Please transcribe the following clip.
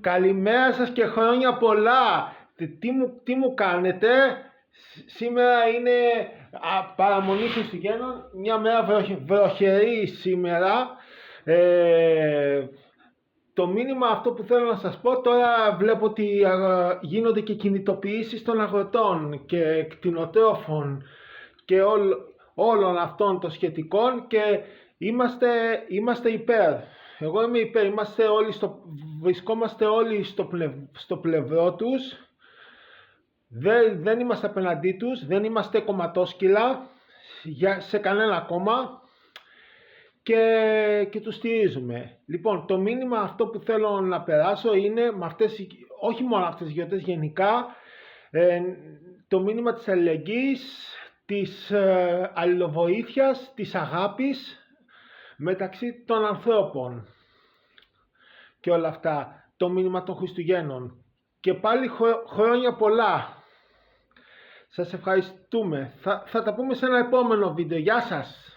Καλημέρα σας και χρόνια πολλά. Τι μου κάνετε? Σήμερα είναι παραμονή Χριστουγέννων, μια μέρα βροχερή σήμερα. Το μήνυμα αυτό που θέλω να σας πω, τώρα βλέπω ότι γίνονται και κινητοποιήσεις των αγροτών και κτηνοτρόφων και όλων αυτών των σχετικών και είμαστε υπέρ. Εγώ είμαι υπέρ, βρισκόμαστε όλοι στο πλευρό τους, δεν είμαστε απέναντί τους, δεν είμαστε κομματόσκυλα σε κανένα κόμμα και τους στηρίζουμε. Λοιπόν, το μήνυμα αυτό που θέλω να περάσω είναι, όχι μόνο αυτές τις γιορτές, γενικά, το μήνυμα της αλληλεγγύης, της αλληλοβοήθειας, της αγάπης μεταξύ των ανθρώπων και όλα αυτά, το μήνυμα των Χριστουγέννων. Και πάλι χρόνια πολλά. Σας ευχαριστούμε. Θα τα πούμε σε ένα επόμενο βίντεο. Γεια σας.